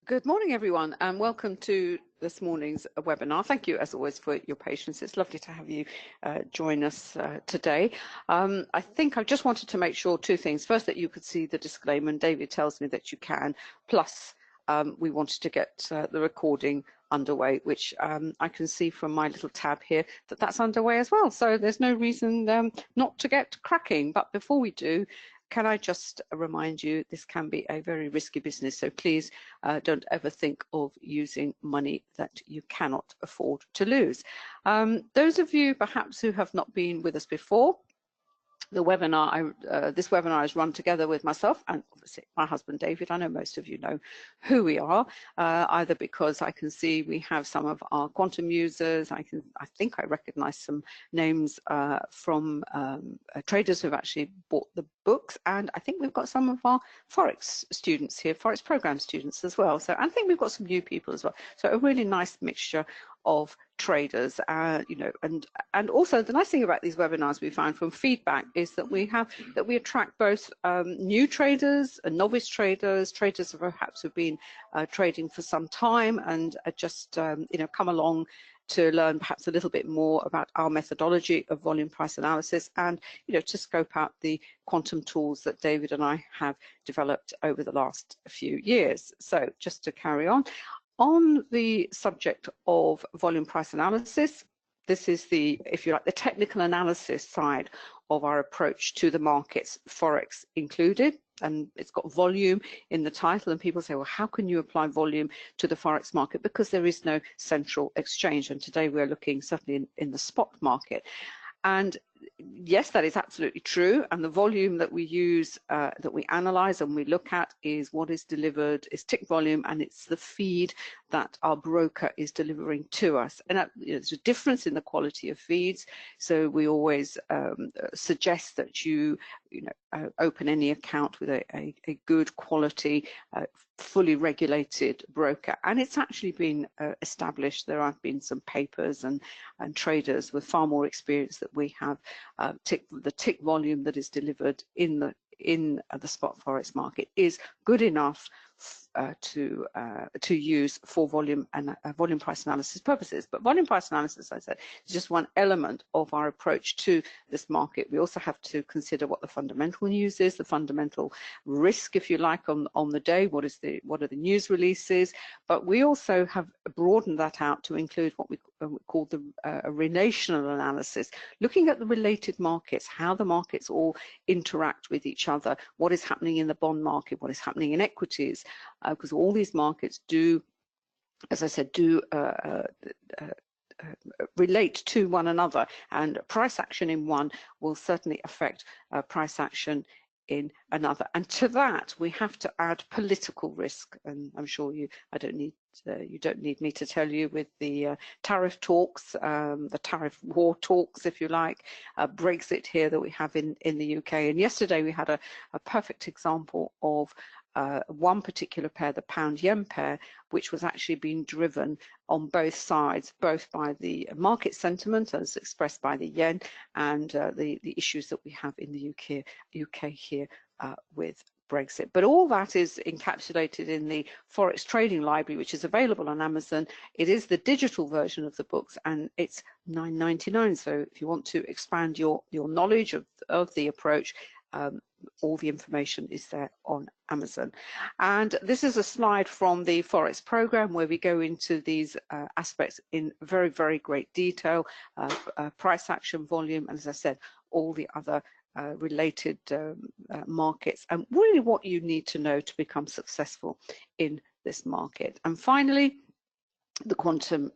Good morning, everyone, and welcome to this morning's webinar. Thank you, as always, for your patience. It's lovely to have you join us today. I think I just wanted to make sure two things. First, that you could see the disclaimer, and David tells me that you can. Plus, we wanted to get the recording underway, which I can see from my little tab here that that's underway as well. So there's no reason not to get cracking. But before we do, can I just remind you, this can be a very risky business, so please don't ever think of using money that you cannot afford to lose. Those of you perhaps who have not been with us before, the webinar, this webinar is run together with myself and obviously my husband David. I know most of you know who we are, either because I can see we have some of our quantum users. I think I recognise some names from traders who've actually bought the books, and I think we've got some of our forex students here, forex program students as well. So I think we've got some new people as well. So a really nice mixture of traders, you know, and also the nice thing about these webinars we found from feedback is that we attract both new traders and novice traders, traders who perhaps have been trading for some time and just you know, come along to learn perhaps a little bit more about our methodology of volume price analysis, and you know, to scope out the quantum tools that David and I have developed over the last few years. So just to carry on the subject of volume price analysis, this is the, if you like, the technical analysis side of our approach to the markets, forex included, and it's got volume in the title, and people say, well, how can you apply volume to the forex market? Because there is no central exchange, and today we're looking certainly in the spot market. And yes, that is absolutely true. And the volume that we use, that we analyze and we look at, is what is delivered, is tick volume, and it's the feed that our broker is delivering to us. And you know, there's a difference in the quality of feeds. So we always suggest that you open any account with a good quality, fully regulated broker. And it's actually been established. There have been some papers and traders with far more experience that we have. The tick volume that is delivered in the spot forex market is good enough to use for volume and volume price analysis purposes. But volume price analysis, I said, is just one element of our approach to this market. We also have to consider what the fundamental news is, the fundamental risk, if you like, on the day. What are the news releases? But we also have broadened that out to include what we call the relational analysis, looking at the related markets, how the markets all interact with each other, what is happening in the bond market, what is happening in equities, because all these markets do, as I said, relate to one another, and price action in one will certainly affect price action in another. And to that we have to add political risk, and I'm sure you don't need me to tell you, with the tariff talks, the tariff war talks, if you like, Brexit here that we have in the UK. And yesterday we had a perfect example of one particular pair, the pound-yen pair, which was actually being driven on both sides, both by the market sentiment as expressed by the yen and the issues that we have in the UK here with Brexit. But all that is encapsulated in the Forex Trading Library, which is available on Amazon. It is the digital version of the books, and it's $9.99. So if you want to expand your knowledge of the approach, all the information is there on Amazon. And this is a slide from the Forex program where we go into these aspects in very, very great detail, price action, volume, and as I said, all the other related markets, and really what you need to know to become successful in this market. And finally, the quantum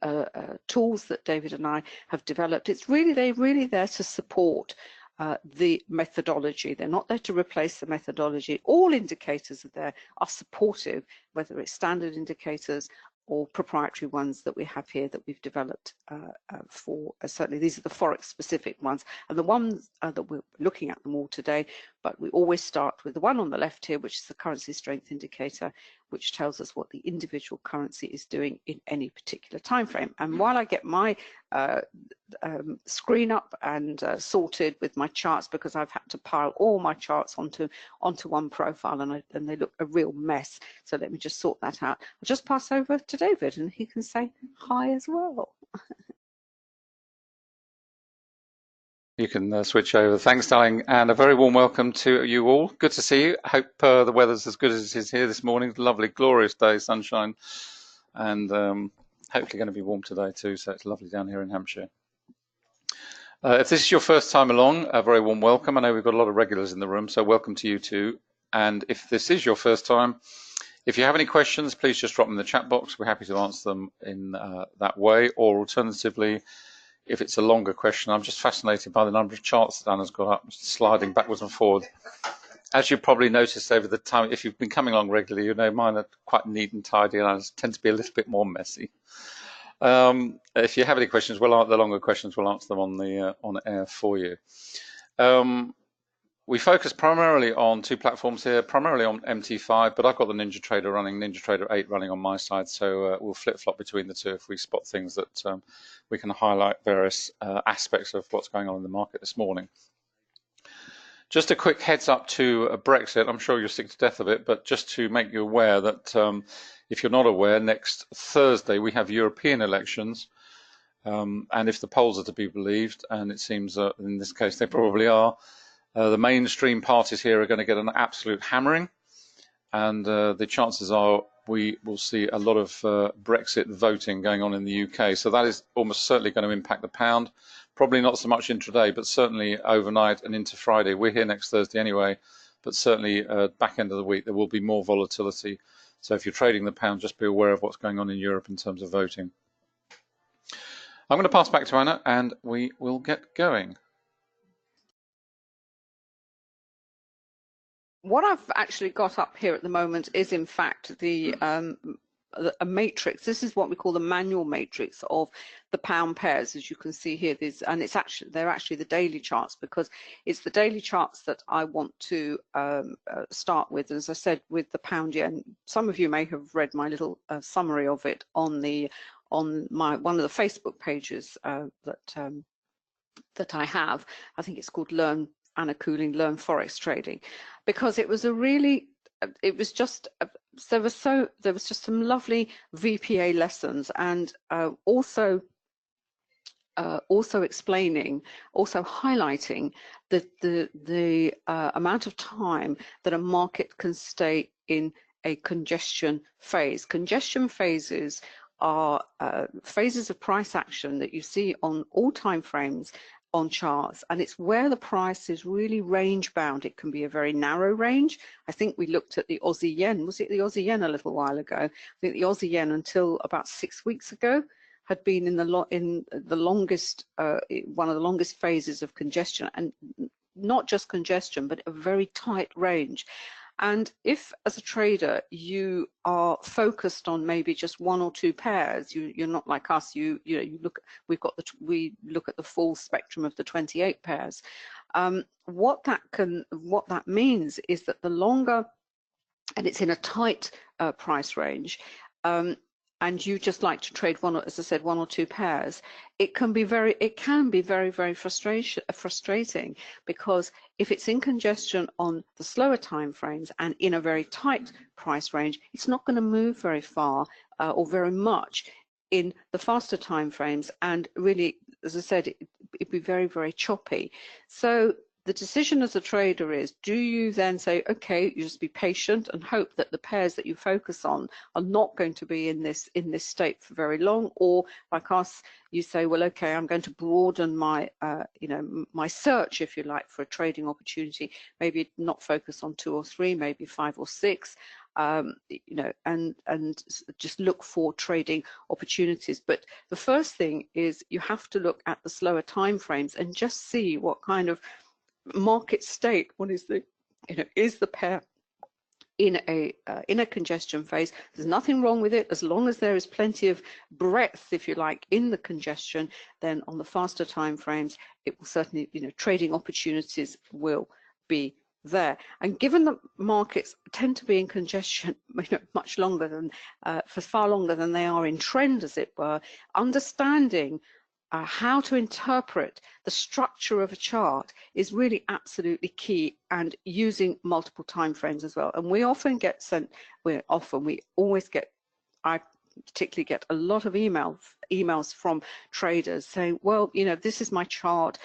tools that David and I have developed, they're really there to support the methodology. They're not there to replace the methodology. All indicators are supportive, whether it's standard indicators or proprietary ones that we have here that we've developed for, certainly these are the Forex specific ones, and the ones that we're looking at them all today, but we always start with the one on the left here, which is the currency strength indicator, which tells us what the individual currency is doing in any particular time frame. And while I get my screen up and sorted with my charts, because I've had to pile all my charts onto one profile, and they look a real mess. So let me just sort that out. I'll just pass over to David, and he can say hi as well. You can switch over. Thanks, darling, and a very warm welcome to you all. Good to see you. I hope the weather's as good as it is here this morning. Lovely, glorious day, sunshine, and hopefully going to be warm today too, so it's lovely down here in Hampshire. If this is your first time along, a very warm welcome. I know we've got a lot of regulars in the room, so welcome to you too. And if this is your first time, if you have any questions, please just drop them in the chat box. We're happy to answer them in that way, or alternatively, if it's a longer question, I'm just fascinated by the number of charts that Anna's got up, sliding backwards and forward. As you probably noticed over the time, if you've been coming along regularly, you know mine are quite neat and tidy, and I tend to be a little bit more messy. If you have any questions, the longer questions, we'll answer them on air for you. We focus primarily on two platforms here, primarily on MT5, but I've got the NinjaTrader running, NinjaTrader 8 running on my side, so we'll flip-flop between the two if we spot things that we can highlight various aspects of what's going on in the market this morning. Just a quick heads up to Brexit. I'm sure you're sick to death of it, but just to make you aware that if you're not aware, next Thursday we have European elections, and if the polls are to be believed, and it seems in this case they probably are, the mainstream parties here are going to get an absolute hammering, and the chances are we will see a lot of Brexit voting going on in the UK. So that is almost certainly going to impact the pound. Probably not so much intraday, but certainly overnight and into Friday. We're here next Thursday anyway, but certainly back end of the week there will be more volatility. So if you're trading the pound, just be aware of what's going on in Europe in terms of voting. I'm going to pass back to Anna, and we will get going. What I've actually got up here at the moment is, in fact, a matrix. This is what we call the manual matrix of the pound pairs, as you can see here. And they're actually the daily charts, because it's the daily charts that I want to start with. As I said, with the pound yen, some of you may have read my little summary of it on one of the Facebook pages that I have. I think it's called Anna Cooling, Learn Forex Trading, because it was there was just some lovely VPA lessons, and also explaining, also highlighting the amount of time that a market can stay in a congestion phase. Congestion phases are phases of price action that you see on all time frames on charts, and it's where the price is really range bound. It can be a very narrow range. I think we looked at the Aussie yen. Was it the Aussie yen a little while ago? I think the Aussie yen until about 6 weeks ago had been in the longest one of the longest phases of congestion, and not just congestion, but a very tight range. And if, as a trader, you are focused on maybe just one or two pairs, you're not like us. We look at the full spectrum of the 28 pairs. What that means is that the longer, and it's in a tight price range, and you just like to trade as I said, one or two pairs, it can be very, very frustrating, because if it's in congestion on the slower time frames and in a very tight price range, it's not going to move very far or very much in the faster time frames, and really, as I said, it'd be very, very choppy. So the decision as a trader is, do you then say, okay, you just be patient and hope that the pairs that you focus on are not going to be in this state for very long, or like us, you say, well, okay, I'm going to broaden my my search, if you like, for a trading opportunity, maybe not focus on 2 or 3, maybe 5 or 6, and just look for trading opportunities. But the first thing is you have to look at the slower time frames and just see what kind of market state, is the pair in a congestion phase. There's nothing wrong with it, as long as there is plenty of breadth, if you like, in the congestion. Then on the faster time frames, it will certainly, trading opportunities will be there. And given that markets tend to be in congestion much longer than, for far longer than they are in trend, as it were, understanding how to interpret the structure of a chart is really absolutely key, and using multiple time frames as well. And we often get sent, we always get, I particularly get a lot of emails from traders saying, well, you know, this is my chart,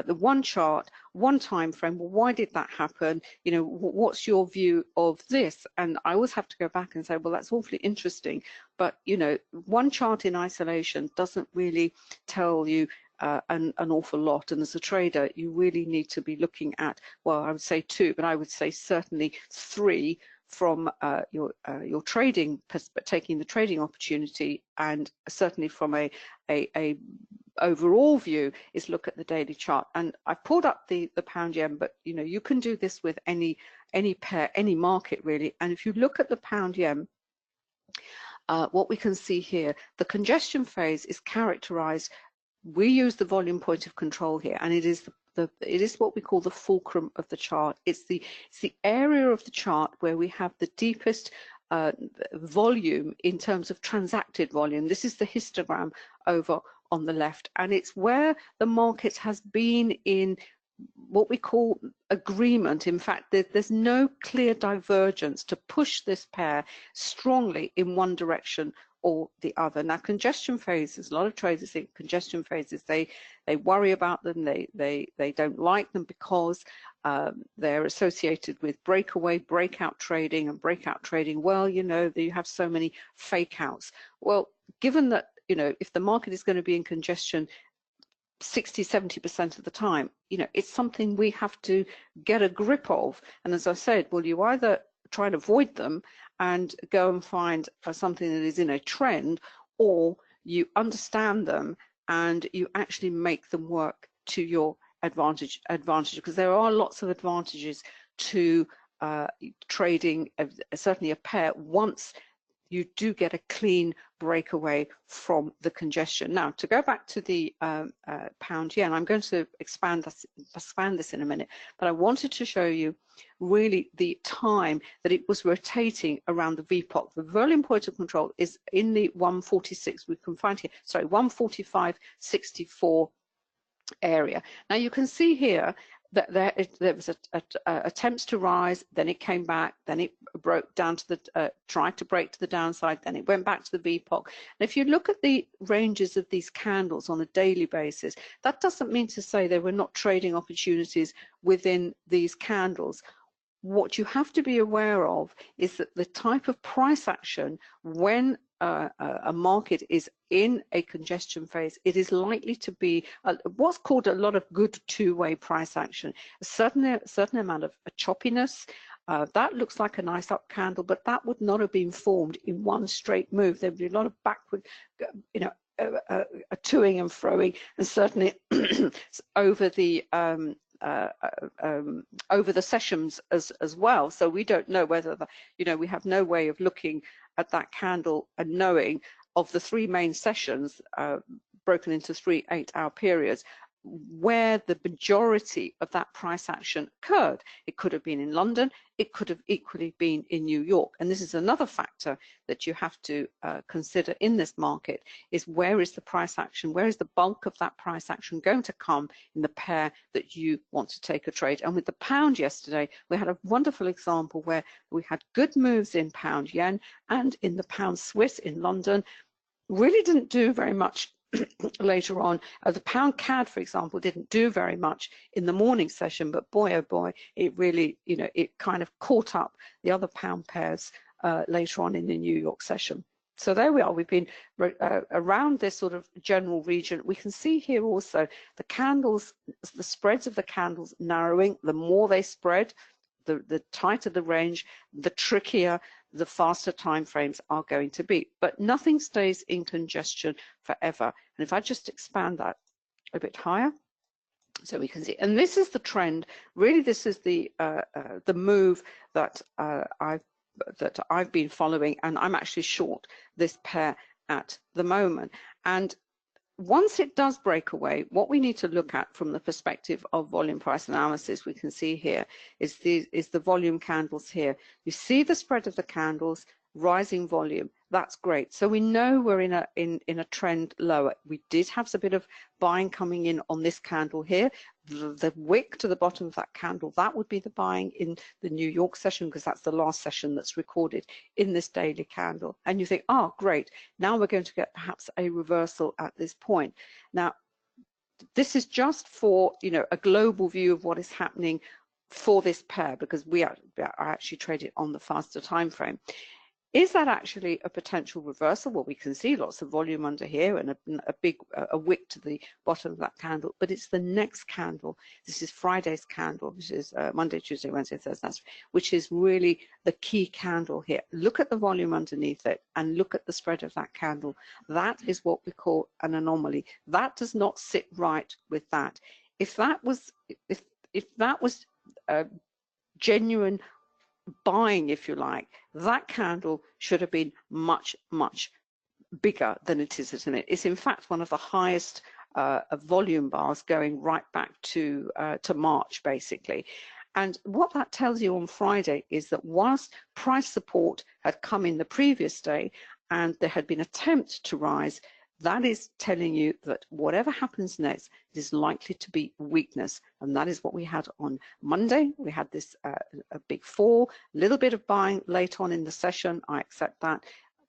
the one chart, one time frame. Well, why did that happen? You know, what's your view of this? And I always have to go back and say, well, that's awfully interesting, but you know, one chart in isolation doesn't really tell you an awful lot. And as a trader, you really need to be looking at, well, I would say two, but I would say certainly three, from your trading, taking the trading opportunity, and certainly from a overall view is look at the daily chart. And I've pulled up the pound yen, but you know, you can do this with any pair, any market really. And if you look at the pound yen, what we can see here, the congestion phase is characterized, we use the volume point of control here, and it is it is what we call the fulcrum of the chart. It's the area of the chart where we have the deepest volume in terms of transacted volume. This is the histogram over on the left, and it's where the market has been in what we call agreement. In fact, there's no clear divergence to push this pair strongly in one direction or the other. Now, congestion phases, a lot of traders think congestion phases, they worry about them, they don't like them because they're associated with breakaway, breakout trading, and breakout trading, well, you know, you have so many fake outs. Well, given that, you know, if the market is going to be in congestion 60–70% of the time, you know, it's something we have to get a grip of. And as I said, well, you either try and avoid them and go and find something that is in a trend, or you understand them and you actually make them work to your advantage, because there are lots of advantages to trading certainly a pair once you do get a clean breakaway from the congestion. Now, to go back to the pound yen, I'm going to expand this in a minute, but I wanted to show you really the time that it was rotating around the VPOC. The volume point of control is in the 146, we can find here, sorry, 145.64 area. Now you can see here that there was attempts to rise, then it came back, then it broke down to the, tried to break to the downside, then it went back to the VPOC. And if you look at the ranges of these candles on a daily basis, that doesn't mean to say there were not trading opportunities within these candles. What you have to be aware of is that the type of price action, when a market is in a congestion phase, it is likely to be what's called a lot of good two-way price action. A certain amount of choppiness. That looks like a nice up candle, but that would not have been formed in one straight move. There'd be a lot of backward, you know, a toing and froing, and certainly over the sessions as well. So we don't know whether you know, we have no way of looking at that candle and knowing of the three main sessions broken into 3 8-hour periods where the majority of that price action occurred. It could have been in London, it could have equally been in New York. And this is another factor that you have to consider in this market, is where is the price action, where is the bulk of that price action going to come in the pair that you want to take a trade. And with the pound yesterday, we had a wonderful example where we had good moves in pound yen and in the pound Swiss in London. Really didn't do very much later on. The pound CAD, for example, didn't do very much in the morning session, but boy, oh boy, it really, you know, it kind of caught up the other pound pairs later on in the New York session. So there we are. We've been around this sort of general region. We can see here also the candles, the spreads of the candles narrowing. The more they spread, the tighter the range, the trickier, the faster time frames are going to be. But nothing stays in congestion forever. And if I just expand that a bit higher, so we can see, and this is the trend. Really, this is the move that I've been following, and I'm actually short this pair at the moment. And once it does break away, what we need to look at from the perspective of volume price analysis, we can see here is the volume candles here. You see the spread of the candles, rising volume. That's great. So we know we're in a trend lower. We did have a bit of buying coming in on this candle here. The wick to the bottom of that candle, that would be the buying in the New York session, because that's the last session that's recorded in this daily candle. And you think, oh, great. Now we're going to get perhaps a reversal at this point. Now, this is just for, you know, a global view of what is happening for this pair, because we are actually traded on the faster time frame. Is that actually a potential reversal? Well, we can see lots of volume under here and a big wick to the bottom of that candle, but it's the next candle. This is Friday's candle, which is Monday, Tuesday, Wednesday, Thursday, which is really the key candle here. Look at the volume underneath it and look at the spread of that candle. That is what we call an anomaly. That does not sit right with that. If that was genuine buying, if you like, that candle should have been much, much bigger than it is, isn't it? It's in fact one of the highest volume bars going right back to March, basically. And what that tells you on Friday is that whilst price support had come in the previous day and there had been attempt to rise, that is telling you that whatever happens next is likely to be weakness. And that is what we had on Monday. We had this a big fall, a little bit of buying late on in the session. I accept that.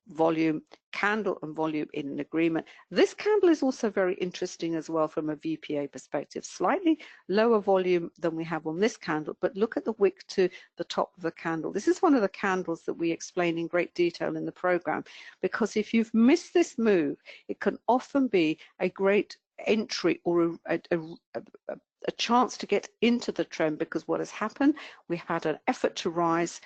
Volume, candle and volume in an agreement. This candle is also very interesting as well from a VPA perspective. Slightly lower volume than we have on this candle, but look at the wick to the top of the candle. This is one of the candles that we explain in great detail in the program, because if you've missed this move, it can often be a great entry or a chance to get into the trend, because what has happened, we had an effort to rise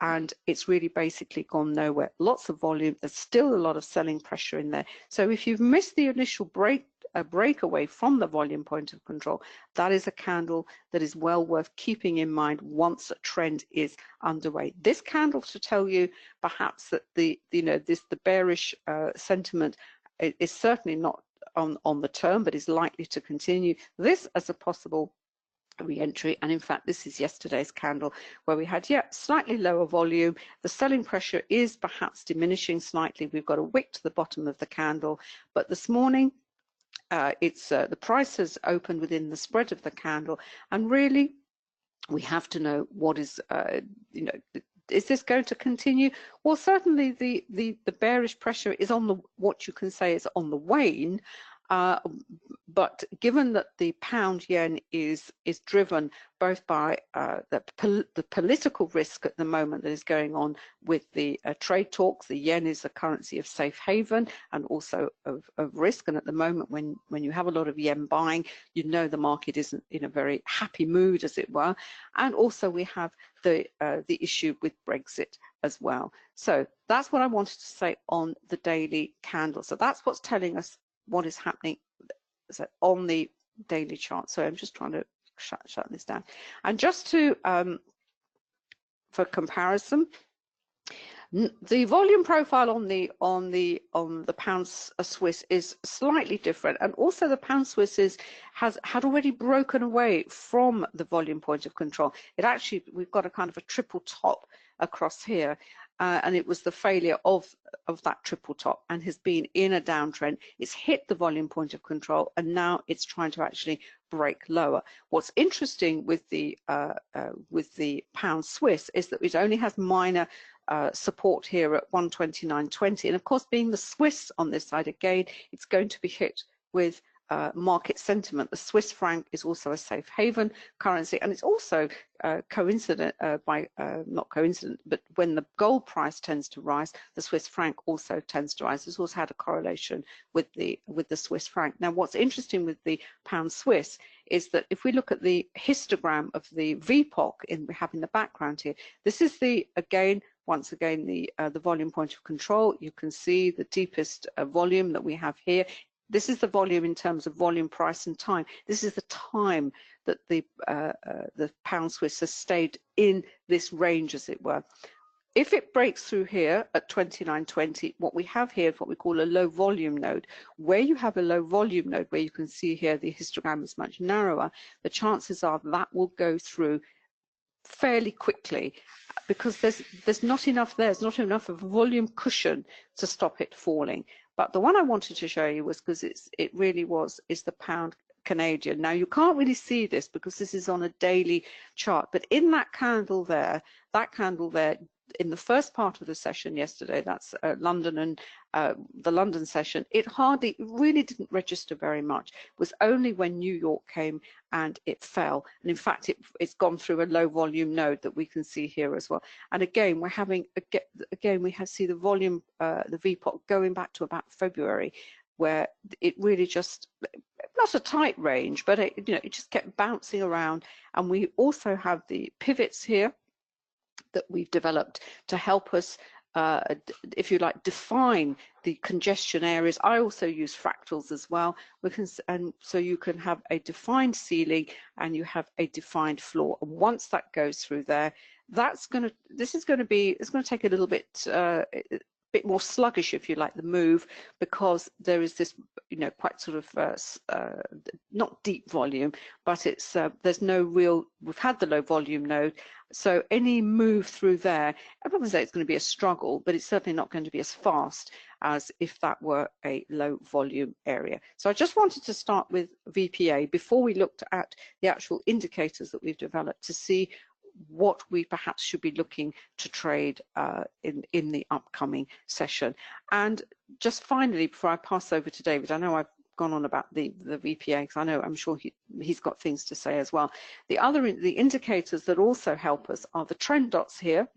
and it's really basically gone nowhere. Lots of volume, there's still a lot of selling pressure in there. So if you've missed the initial breakaway from the volume point of control, that is a candle that is well worth keeping in mind once a trend is underway. This candle to tell you perhaps that the bearish sentiment is certainly not on the turn, but is likely to continue. This as a possible re-entry, and in fact this is yesterday's candle where we had slightly lower volume. The selling pressure is perhaps diminishing slightly. We've got a wick to the bottom of the candle, but this morning the price has opened within the spread of the candle, and really we have to know what is is this going to continue? Well, certainly the bearish pressure is on the, what you can say is on the wane. But given that the pound yen is driven both by the political risk at the moment that is going on with the trade talks, the yen is a currency of safe haven and also of risk. And at the moment, when you have a lot of yen buying, you know the market isn't in a very happy mood, as it were. And also we have the issue with Brexit as well. So that's what I wanted to say on the daily candle. So that's what's telling us what is happening on the daily chart. So I'm just trying to shut this down. And just to for comparison, the volume profile on the pound Swiss is slightly different, and also the pound Swiss had already broken away from the volume point of control. It actually, we've got a kind of a triple top across here. And it was the failure of that triple top and has been in a downtrend. It's hit the volume point of control and now it's trying to actually break lower. What's interesting with the pound Swiss is that it only has minor support here at 129.20, and of course, being the Swiss on this side again, it's going to be hit with market sentiment. The Swiss franc is also a safe haven currency, and it's also coincident not coincident, but when the gold price tends to rise, the Swiss franc also tends to rise. This also had a correlation with the Swiss franc. Now, what's interesting with the pound Swiss is that if we look at the histogram of the VPOC we have in the background here, this is once again the volume point of control. You can see the deepest volume that we have here. This is the volume in terms of volume, price, and time. This is the time that the pound Swiss has stayed in this range, as it were. If it breaks through here at 29.20, what we have here is what we call a low volume node. Where you have a low volume node, where you can see here the histogram is much narrower, the chances are that will go through fairly quickly because there's not enough there. There's not enough of a volume cushion to stop it falling. But the one I wanted to show you was because it really is the pound Canadian. Now you can't really see this because this is on a daily chart, but in that candle there, in the first part of the session yesterday, that's London and the London session, it really didn't register very much. It was only when New York came and it fell. And in fact, it's gone through a low volume node that we can see here as well. And again, we see the volume, the VPOC going back to about February, where it really just, not a tight range, but it just kept bouncing around. And we also have the pivots here that we've developed to help us, if you like, define the congestion areas. I also use fractals as well. And so you can have a defined ceiling and you have a defined floor. And once that goes through there, it's going to take a little bit more sluggish, if you like, the move, because there is this, quite sort of not deep volume, but it's there's no real. We've had the low volume node, so any move through there, I wouldn't say it's going to be a struggle, but it's certainly not going to be as fast as if that were a low volume area. So I just wanted to start with VPA before we looked at the actual indicators that we've developed to see what we perhaps should be looking to trade in the upcoming session. And just finally, before I pass over to David, I know I've gone on about the VPA because I'm sure he's got things to say as well. The indicators that also help us are the trend dots here,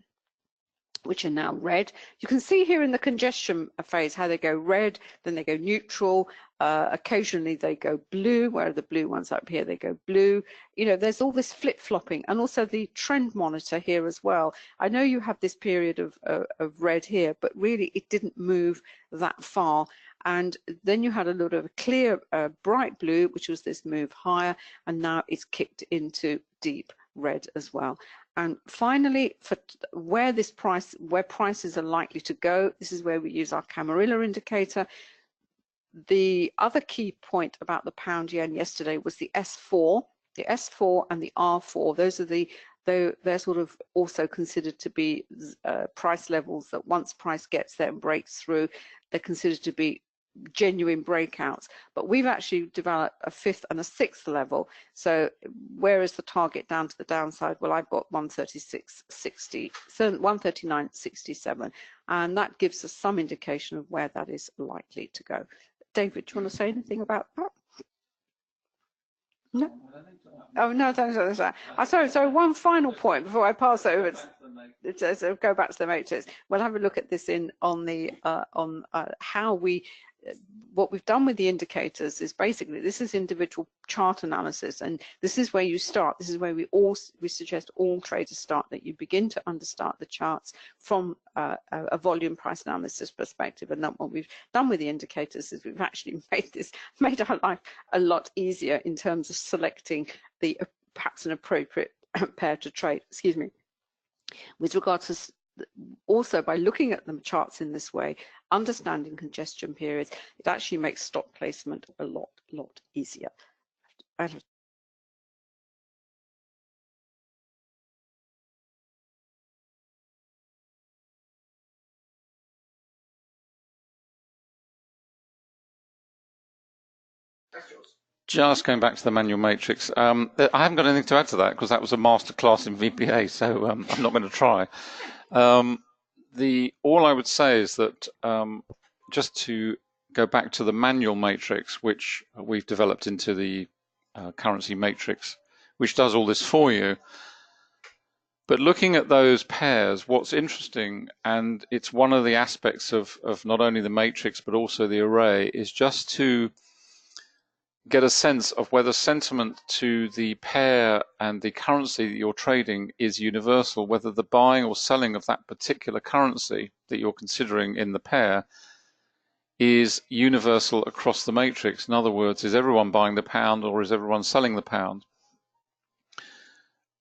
which are now red. You can see here in the congestion phase how they go red, then they go neutral, occasionally they go blue, where the blue ones up here, they go blue. There's all this flip-flopping, and also the trend monitor here as well. I know you have this period of red here, but really it didn't move that far. And then you had a lot of clear, bright blue, which was this move higher, and now it's kicked into deep red as well. And finally, for where prices are likely to go, this is where we use our Camarilla indicator. The other key point about the pound yen yesterday was the S4, and the R4. They're sort of also considered to be price levels that once price gets there and breaks through, they're considered to be genuine breakouts. But we've actually developed a 5th and a 6th level. So where is the target down to the downside? Well, I've got 136.60, so 139.67, and that gives us some indication of where that is likely to go. David, do you want to say anything about that? No. Oh no, thanks. Sorry. One final point before I pass over. So go back to the matrix. We'll have a look at this on how we. What we've done with the indicators is basically this is individual chart analysis, and this is where you start. This is where we suggest all traders start, that you begin to understand the charts from a volume price analysis perspective. And then what we've done with the indicators is we've actually made our life a lot easier in terms of selecting perhaps an appropriate pair to trade. Excuse me. With regard to also, by looking at the charts in this way, understanding congestion periods, it actually makes stock placement a lot easier. Just going back to the manual matrix, I haven't got anything to add to that because that was a masterclass in VPA, so I'm not going to try. All I would say is that just to go back to the manual matrix, which we've developed into the currency matrix, which does all this for you. But looking at those pairs, what's interesting, and it's one of the aspects of not only the matrix but also the array, is just to get a sense of whether sentiment to the pair and the currency that you're trading is universal, whether the buying or selling of that particular currency that you're considering in the pair is universal across the matrix. In other words, is everyone buying the pound or is everyone selling the pound?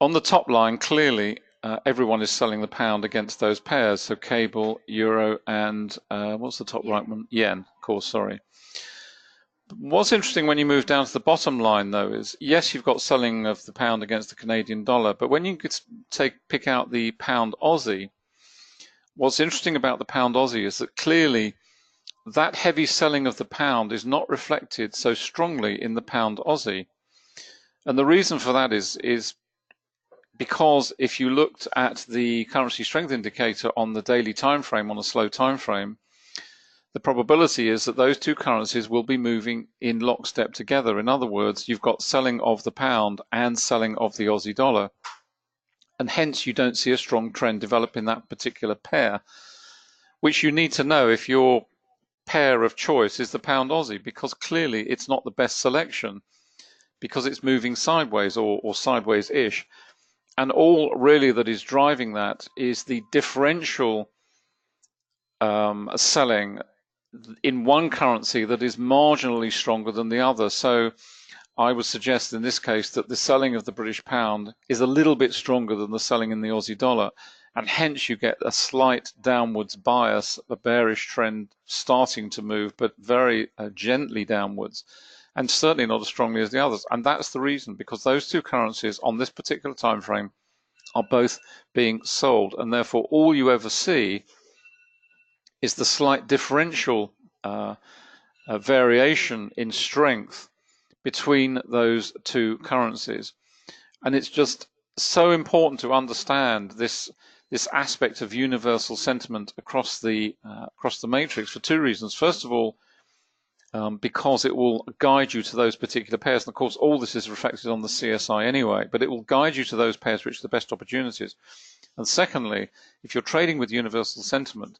On the top line, clearly, everyone is selling the pound against those pairs. So cable, euro, and what's the top right one? Yen, of course, sorry. What's interesting when you move down to the bottom line, though, is yes, you've got selling of the pound against the Canadian dollar, but when you could pick out the pound Aussie, what's interesting about the pound Aussie is that clearly that heavy selling of the pound is not reflected so strongly in the pound Aussie. And the reason for that is because if you looked at the currency strength indicator on the daily time frame, on a slow time frame, the probability is that those two currencies will be moving in lockstep together. In other words, you've got selling of the pound and selling of the Aussie dollar, and hence you don't see a strong trend develop in that particular pair, which you need to know if your pair of choice is the pound Aussie, because clearly it's not the best selection because it's moving sideways or sideways-ish. And all really that is driving that is the differential selling in one currency that is marginally stronger than the other. So I would suggest in this case that the selling of the British pound is a little bit stronger than the selling in the Aussie dollar, and hence you get a slight downwards bias, a bearish trend starting to move, but very gently downwards, and certainly not as strongly as the others. And that's the reason, because those two currencies on this particular time frame are both being sold, and therefore all you ever see is the slight differential variation in strength between those two currencies. And it's just so important to understand this aspect of universal sentiment across the matrix for two reasons. First of all, because it will guide you to those particular pairs, and of course all this is reflected on the CSI anyway, but it will guide you to those pairs which are the best opportunities. And secondly, if you're trading with universal sentiment,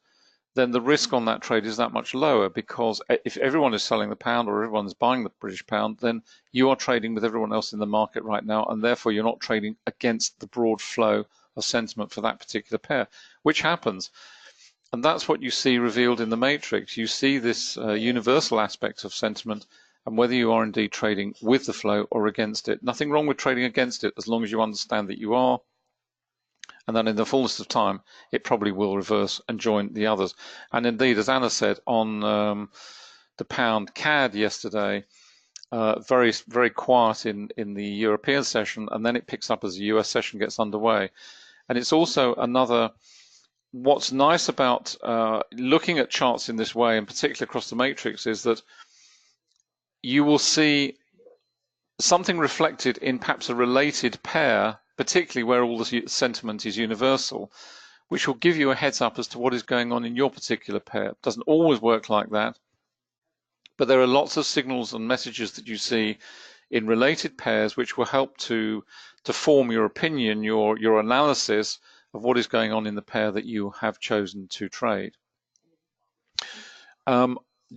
then the risk on that trade is that much lower, because if everyone is selling the pound or everyone is buying the British pound, then you are trading with everyone else in the market right now, and therefore you're not trading against the broad flow of sentiment for that particular pair, which happens. And that's what you see revealed in the matrix. You see this universal aspect of sentiment, and whether you are indeed trading with the flow or against it. Nothing wrong with trading against it as long as you understand that you are, and then in the fullness of time, it probably will reverse and join the others. And indeed, as Anna said on the pound CAD yesterday, very, very quiet in the European session, and then it picks up as the US session gets underway. And it's also another, what's nice about looking at charts in this way, and particularly across the matrix, is that you will see something reflected in perhaps a related pair, particularly where all the sentiment is universal, which will give you a heads up as to what is going on in your particular pair. It doesn't always work like that, but there are lots of signals and messages that you see in related pairs which will help to form your opinion, your analysis of what is going on in the pair that you have chosen to trade.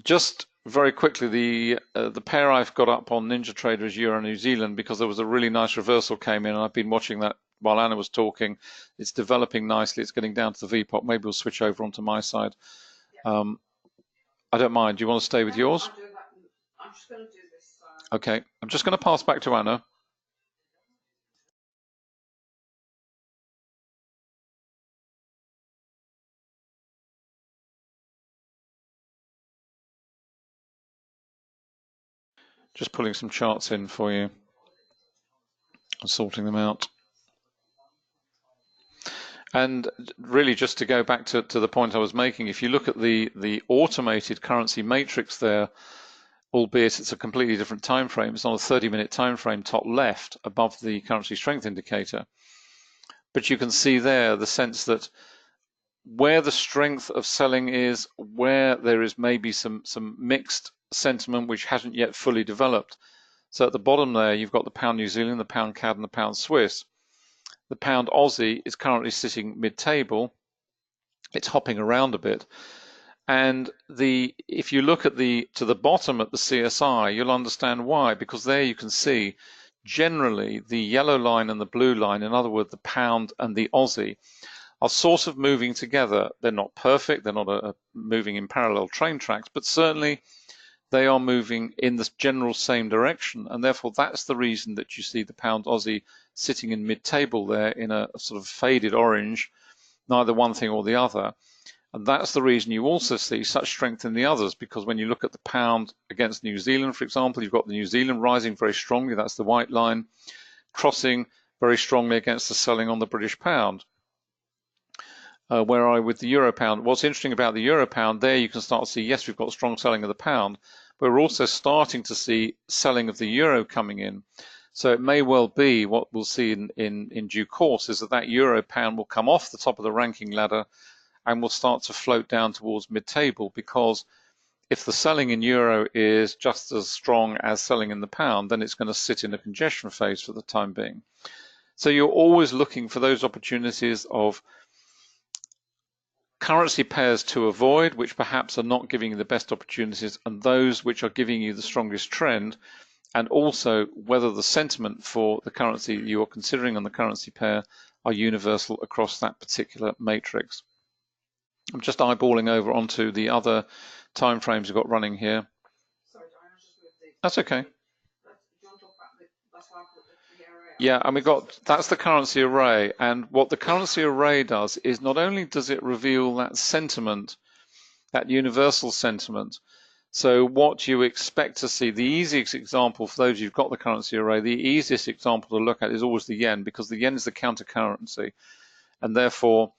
Just very quickly, the pair I've got up on NinjaTrader is Euro New Zealand, because there was a really nice reversal came in, and I've been watching that while Anna was talking. It's developing nicely. It's getting down to the VPOC. Maybe we'll switch over onto my side. I don't mind. Do you want to stay with yours? I'm just going to do this. Okay. I'm just going to pass back to Anna. Just pulling some charts in for you and sorting them out. And really, just to go back to the point I was making, if you look at the automated currency matrix there, albeit it's a completely different time frame, it's on a 30-minute time frame, top left above the currency strength indicator. But you can see there the sense that where the strength of selling is, where there is maybe some mixed sentiment which hasn't yet fully developed. So at the bottom there, you've got the pound New Zealand, the pound CAD, and the pound Swiss. The pound Aussie is currently sitting mid-table. It's hopping around a bit. And if you look at to the bottom at the CSI, you'll understand why, because there you can see generally the yellow line and the blue line, in other words, the pound and the Aussie, are sort of moving together. They're not perfect, they're not moving in parallel train tracks, but certainly they are moving in the general same direction, and therefore that's the reason that you see the pound Aussie sitting in mid-table there in a sort of faded orange, neither one thing or the other. And that's the reason you also see such strength in the others, because when you look at the pound against New Zealand, for example, you've got the New Zealand rising very strongly, that's the white line, crossing very strongly against the selling on the British pound. Where are we with the euro pound? What's interesting about the euro pound, there you can start to see, yes, we've got strong selling of the pound, but we're also starting to see selling of the euro coming in. So it may well be what we'll see in due course is that that euro pound will come off the top of the ranking ladder and will start to float down towards mid-table, because if the selling in euro is just as strong as selling in the pound, then it's going to sit in a congestion phase for the time being. So you're always looking for those opportunities of currency pairs to avoid, which perhaps are not giving you the best opportunities, and those which are giving you the strongest trend, and also whether the sentiment for the currency you are considering on the currency pair are universal across that particular matrix. I'm just eyeballing over onto the other time frames we've got running here. Sorry, Diana, I just moved the. That's okay. Do you want to talk about that's why I put the array up? Yeah, and we got, that's the currency array, and what the currency array does is not only does it reveal that sentiment, that universal sentiment, so what you expect to see, the easiest example for those who've got the currency array, the easiest example to look at is always the yen, because the yen is the counter currency, and therefore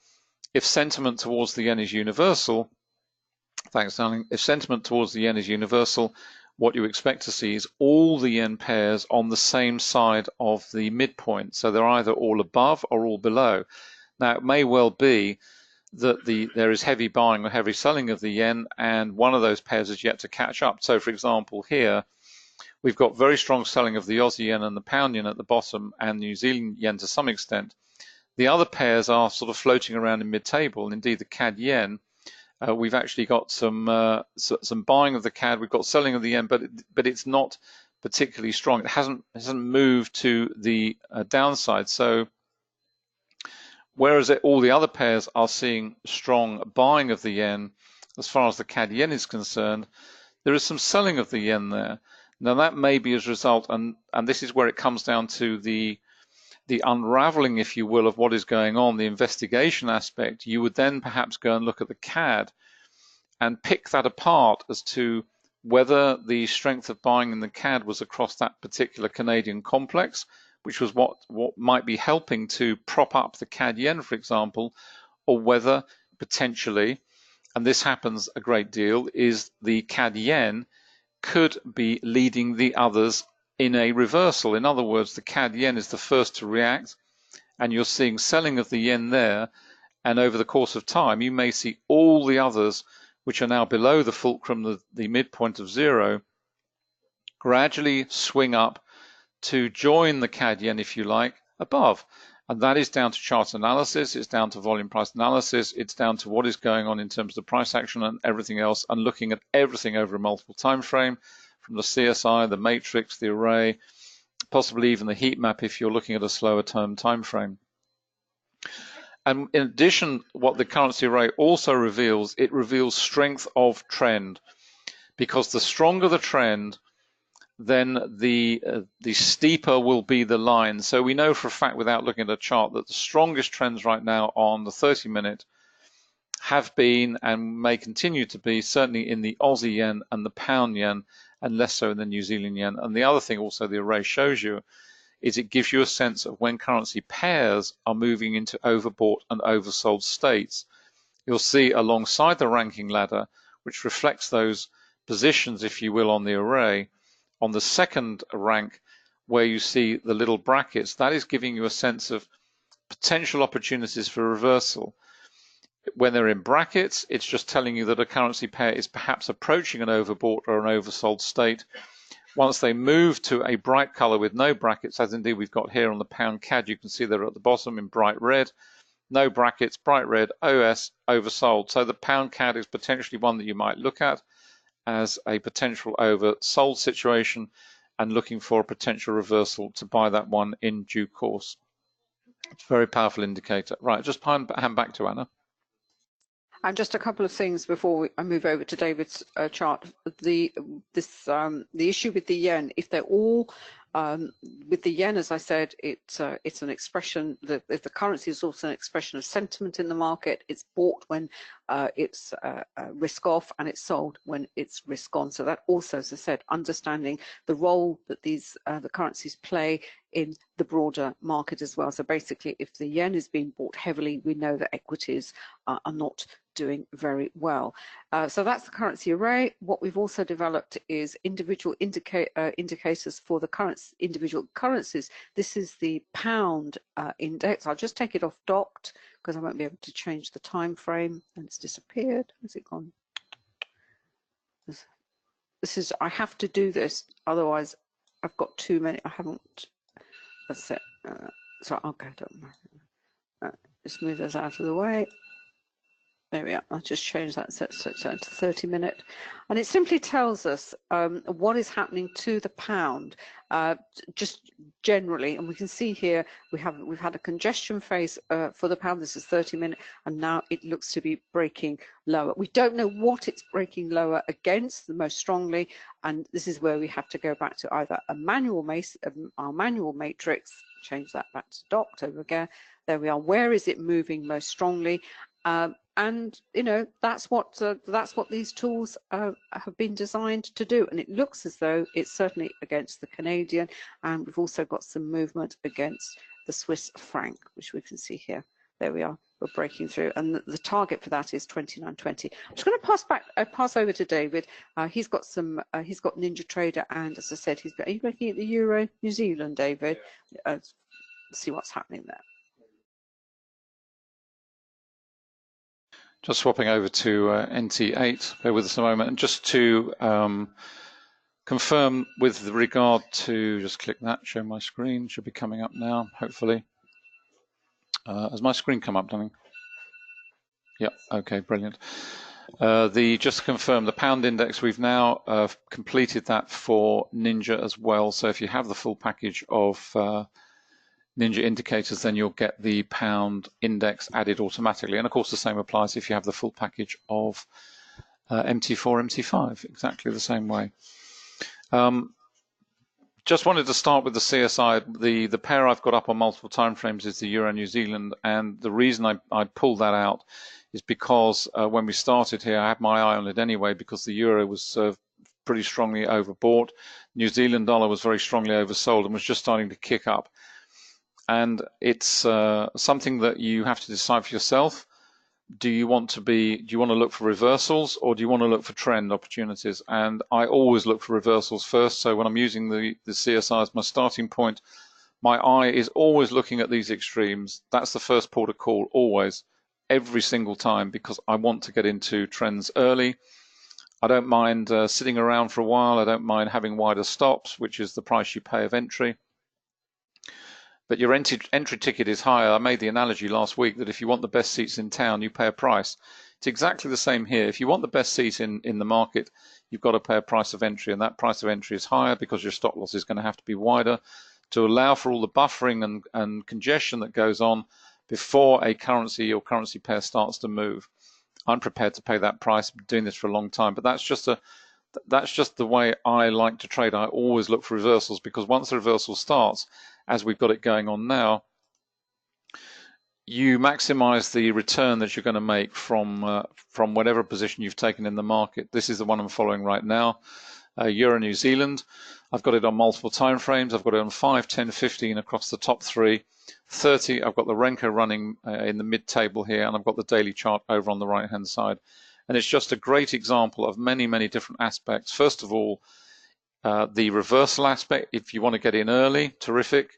if sentiment towards the yen is universal, thanks darling, if sentiment towards the yen is universal, what you expect to see is all the yen pairs on the same side of the midpoint. So they're either all above or all below. Now, it may well be that there is heavy buying or heavy selling of the yen, and one of those pairs is yet to catch up. So, for example, here, we've got very strong selling of the Aussie yen and the pound yen at the bottom, and New Zealand yen to some extent. The other pairs are sort of floating around in mid-table, and indeed the CAD yen, we've actually got some buying of the CAD, we've got selling of the yen, but it's not particularly strong. It hasn't moved to the downside. So whereas all the other pairs are seeing strong buying of the yen, as far as the CAD yen is concerned, there is some selling of the yen there. Now that may be as a result, and this is where it comes down to the unraveling, if you will, of what is going on, the investigation aspect. You would then perhaps go and look at the CAD and pick that apart as to whether the strength of buying in the CAD was across that particular Canadian complex, which was what might be helping to prop up the CAD yen, for example, or whether potentially, and this happens a great deal, is the CAD yen could be leading the others in a reversal. In other words, the CAD yen is the first to react, and you're seeing selling of the yen there, and over the course of time you may see all the others which are now below the fulcrum, the midpoint of zero, gradually swing up to join the CAD yen, if you like, above. And that is down to chart analysis, it's down to volume price analysis, it's down to what is going on in terms of price action and everything else, and looking at everything over a multiple time frame, from the CSI, the matrix, the array, possibly even the heat map if you're looking at a slower term time frame. And in addition, what the currency array also reveals, it reveals strength of trend, because the stronger the trend, then the steeper will be the line. So we know for a fact, without looking at a chart, that the strongest trends right now on the 30-minute have been and may continue to be certainly in the Aussie yen and the pound yen, and less so in the New Zealand yen. And the other thing also the array shows you is it gives you a sense of when currency pairs are moving into overbought and oversold states. You'll see alongside the ranking ladder, which reflects those positions, if you will, on the array, on the second rank where you see the little brackets, that is giving you a sense of potential opportunities for reversal. When they're in brackets, it's just telling you that a currency pair is perhaps approaching an overbought or an oversold state. Once they move to a bright color with no brackets, as indeed we've got here on the pound CAD, you can see they're at the bottom in bright red, no brackets, bright red, OS, oversold. So the pound CAD is potentially one that you might look at as a potential oversold situation and looking for a potential reversal to buy that one in due course. It's a very powerful indicator. Right, just hand back to Anna. And just a couple of things before I move over to David's chart. The issue with the yen, if they're all with the yen, as I said, it's an expression that if the currency is also an expression of sentiment in the market. It's bought when it's risk off, and it's sold when it's risk on. So that also, as I said, understanding the role that these the currencies play in the broader market as well. So basically, if the yen is being bought heavily, we know that equities are not doing very well. So that's the currency array. What we've also developed is individual indicators for the individual currencies. This is the pound index. I'll just take it off docked because I won't be able to change the time frame, and it's disappeared. Has it gone? This is, I have to do this, otherwise I've got too many. I haven't. That's it. So I'll go to just move those out of the way. There we are. I'll just change that so it's to 30-minute, and it simply tells us what is happening to the pound, just generally. And we can see here we've had a congestion phase for the pound. This is 30-minute, and now it looks to be breaking lower. We don't know what it's breaking lower against the most strongly, and this is where we have to go back to either a manual our manual matrix. Change that back to docked over again. There we are. Where is it moving most strongly? And you know, that's what these tools have been designed to do, and it looks as though it's certainly against the Canadian, and we've also got some movement against the Swiss franc, which we can see here. There we are, we're breaking through, and the target for that is 29.20. I'm just going to pass over to David. He's got Ninja Trader, and as I said, are you looking at the Euro New Zealand, David? Yeah. See what's happening there. Just swapping over to NT8, bear with us a moment, and just to confirm with regard to, just click that, show my screen, should be coming up now, hopefully. Has my screen come up, Dunning? Yeah, okay, brilliant. Just to confirm, the pound index, we've now completed that for Ninja as well. So if you have the full package of Ninja indicators, then you'll get the pound index added automatically. And of course, the same applies if you have the full package of MT4, MT5, exactly the same way. Just wanted to start with the CSI. The pair I've got up on multiple timeframes is the Euro New Zealand, and the reason I pulled that out is because when we started here, I had my eye on it anyway, because the euro was pretty strongly overbought. New Zealand dollar was very strongly oversold and was just starting to kick up. And it's something that you have to decide for yourself. Do you want to look for reversals, or do you want to look for trend opportunities? And I always look for reversals first. So when I'm using the CSI as my starting point, my eye is always looking at these extremes. That's the first port of call, always, every single time, because I want to get into trends early. I don't mind sitting around for a while. I don't mind having wider stops, which is the price you pay of entry. But your entry ticket is higher. I made the analogy last week that if you want the best seats in town, you pay a price. It's exactly the same here. If you want the best seat in the market, you've got to pay a price of entry, and that price of entry is higher because your stop loss is going to have to be wider to allow for all the buffering and congestion that goes on before a currency or currency pair starts to move. I'm prepared to pay that price. I've been doing this for a long time, but that's just the way I like to trade. I always look for reversals, because once the reversal starts, as we've got it going on now, you maximize the return that you're going to make from whatever position you've taken in the market. This is the one I'm following right now, Euro New Zealand. I've got it on multiple time frames. I've got it on 5, 10, 15 across the top 3. 30, I've got the Renko running in the mid-table here, and I've got the daily chart over on the right-hand side. And it's just a great example of many, many different aspects. First of all, the reversal aspect, if you want to get in early, terrific.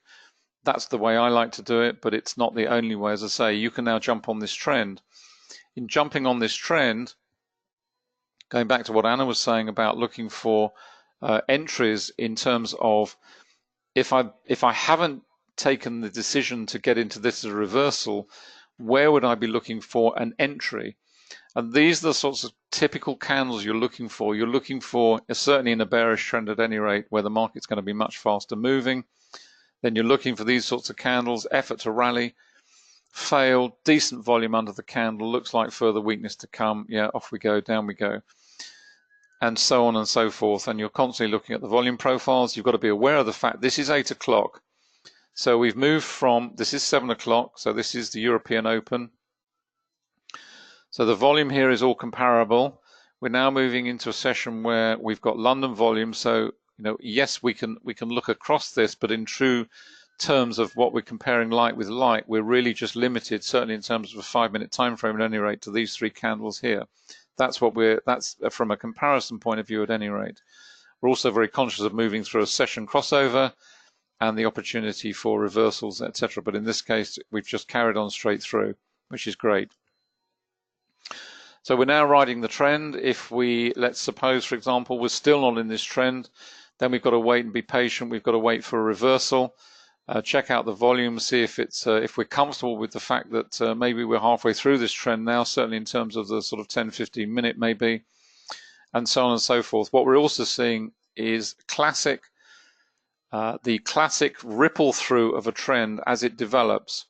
That's the way I like to do it, but it's not the only way. As I say, you can now jump on this trend. In jumping on this trend, going back to what Anna was saying about looking for entries in terms of if I haven't taken the decision to get into this as a reversal, where would I be looking for an entry? And these are the sorts of typical candles you're looking for. You're looking for, certainly in a bearish trend at any rate, where the market's going to be much faster moving. Then you're looking for these sorts of candles, effort to rally. failed, decent volume under the candle, looks like further weakness to come. Yeah, off we go, down we go, and so on and so forth. And you're constantly looking at the volume profiles. You've got to be aware of the fact this is 8 o'clock. So we've moved from, this is 7 o'clock, so this is the European Open. So the volume here is all comparable. We're now moving into a session where we've got London volume. So, yes, we can look across this, but in true terms of what we're comparing light with light, we're really just limited, certainly in terms of a 5-minute time frame at any rate, to these 3 candles here. That's from a comparison point of view at any rate. We're also very conscious of moving through a session crossover and the opportunity for reversals, etc. But in this case, we've just carried on straight through, which is great. So we're now riding the trend. If let's suppose, for example, we're still not in this trend, then we've got to wait and be patient. We've got to wait for a reversal. Check out the volume, see if we're comfortable with the fact that maybe we're halfway through this trend now, certainly in terms of the sort of 10-15 minute maybe, and so on and so forth. What we're also seeing is the classic ripple through of a trend as it develops.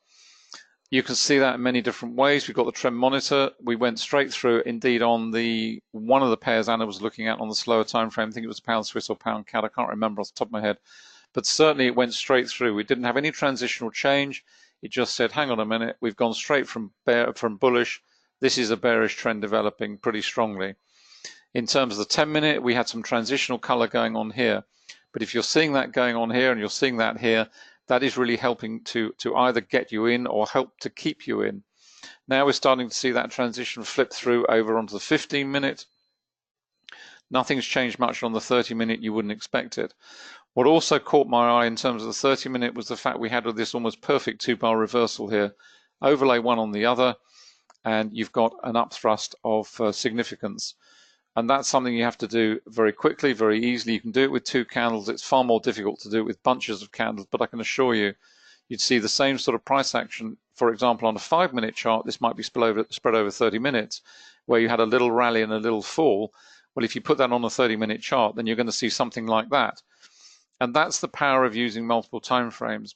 You can see that in many different ways. We've got the trend monitor. We went straight through, indeed, on one of the pairs Anna was looking at on the slower time frame. I think it was pound Swiss or pound CAD. I can't remember off the top of my head. But certainly it went straight through. We didn't have any transitional change. It just said, hang on a minute, we've gone straight from bullish. This is a bearish trend developing pretty strongly. In terms of the 10-minute, we had some transitional color going on here. But if you're seeing that going on here and you're seeing that here, that is really helping to either get you in or help to keep you in. Now we're starting to see that transition flip through over onto the 15-minute. Nothing's changed much on the 30-minute. You wouldn't expect it. What also caught my eye in terms of the 30-minute was the fact we had this almost perfect 2-bar reversal here. Overlay one on the other, and you've got an upthrust of significance. And that's something you have to do very quickly, very easily. You can do it with 2 candles. It's far more difficult to do it with bunches of candles, but I can assure you, you'd see the same sort of price action. For example, on a 5-minute chart, this might be spread over 30 minutes, where you had a little rally and a little fall. Well, if you put that on a 30-minute chart, then you're going to see something like that. And that's the power of using multiple time frames.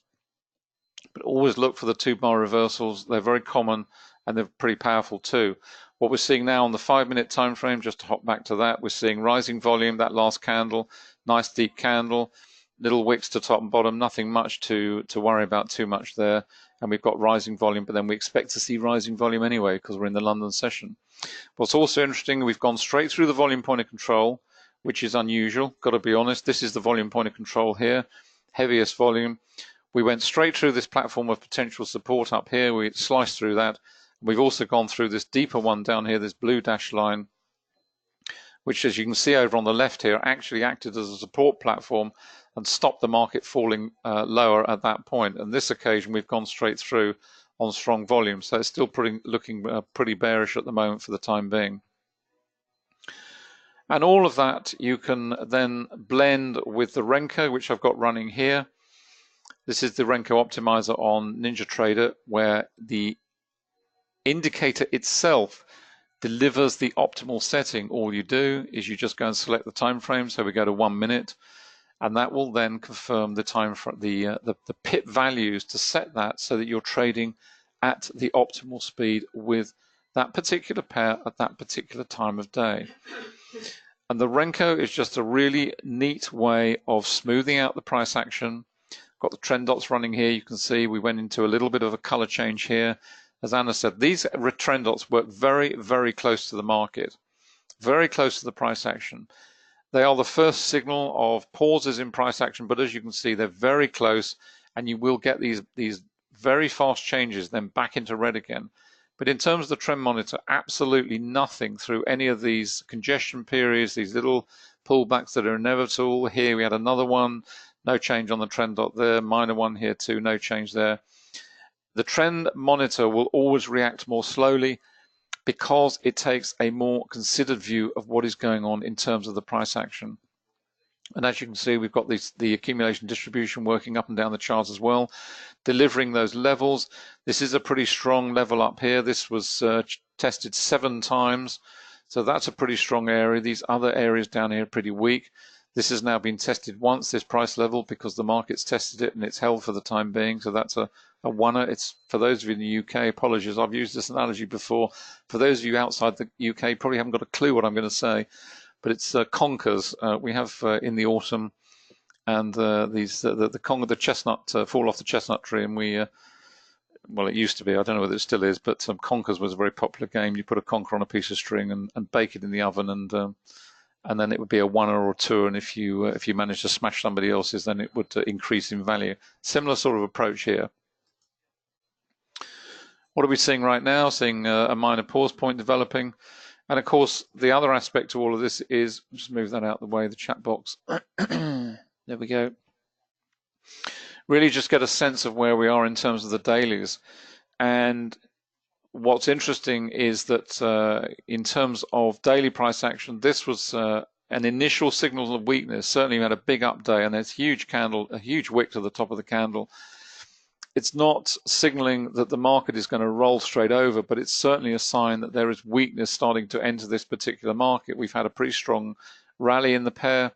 But always look for the 2-bar reversals. They're very common and they're pretty powerful too. What we're seeing now on the 5-minute time frame, just to hop back to that, we're seeing rising volume, that last candle, nice deep candle, little wicks to top and bottom, nothing much to worry about too much there. And we've got rising volume, but then we expect to see rising volume anyway because we're in the London session. What's also interesting, we've gone straight through the volume point of control, which is unusual, got to be honest. This is the volume point of control here, heaviest volume. We went straight through this platform of potential support up here. We sliced through that. We've also gone through this deeper one down here, this blue dashed line, which, as you can see over on the left here, actually acted as a support platform and stopped the market falling lower at that point. And this occasion, we've gone straight through on strong volume. So it's still looking pretty bearish at the moment for the time being. And all of that you can then blend with the Renko, which I've got running here. This is the Renko optimizer on NinjaTrader, where the indicator itself delivers the optimal setting. All you do is you just go and select the time frame. So we go to 1 minute, and that will then confirm the time for the pip values to set that so that you're trading at the optimal speed with that particular pair at that particular time of day. And the Renko is just a really neat way of smoothing out the price action. Got the trend dots running here. You can see we went into a little bit of a color change here. As Anna said, these trend dots work very, very close to the market, very close to the price action. They are the first signal of pauses in price action, but as you can see, they're very close, and you will get these very fast changes, then back into red again. But in terms of the trend monitor, absolutely nothing through any of these congestion periods, these little pullbacks that are inevitable. Here we had another one, no change on the trend dot there, minor one here too, no change there. The trend monitor will always react more slowly because it takes a more considered view of what is going on in terms of the price action. And as you can see, we've got the accumulation distribution working up and down the charts as well, delivering those levels. This is a pretty strong level up here. This was tested 7 times. So that's a pretty strong area. These other areas down here are pretty weak. This has now been tested once, this price level, because the market's tested it and it's held for the time being. So that's a a oneer. It's, for those of you in the UK, apologies, I've used this analogy before. For those of you outside the UK, probably haven't got a clue what I'm going to say, but it's conkers. We have in the autumn, and the chestnut fall off the chestnut tree, and we well, it used to be, I don't know whether it still is, but conkers was a very popular game. You put a conker on a piece of string and bake it in the oven, and then it would be a oneer or two, and if you managed to smash somebody else's, then it would increase in value. Similar sort of approach here. What are we seeing right now? Seeing a minor pause point developing. And of course, the other aspect to all of this is, just move that out of the way, the chat box. There we go. Really just get a sense of where we are in terms of the dailies. And what's interesting is that in terms of daily price action, this was an initial signal of weakness. Certainly we had a big up day, and there's huge candle, a huge wick to the top of the candle. It's not signaling that the market is going to roll straight over, but it's certainly a sign that there is weakness starting to enter this particular market. We've had a pretty strong rally in the pair,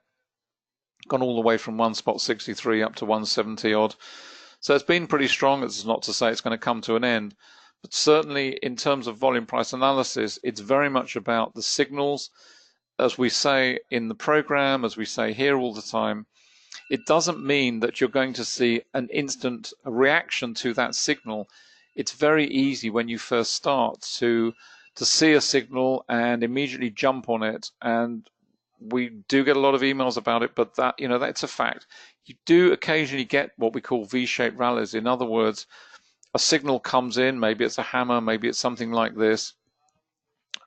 gone all the way from 1.63 up to 170 odd. So it's been pretty strong. It's not to say it's going to come to an end, but certainly in terms of volume price analysis, it's very much about the signals. As we say in the program, as we say here all the time, it doesn't mean that you're going to see an instant reaction to that signal. It's very easy when you first start to see a signal and immediately jump on it. And we do get a lot of emails about it, but that, that's a fact. You do occasionally get what we call V-shaped rallies. In other words, a signal comes in, maybe it's a hammer, maybe it's something like this,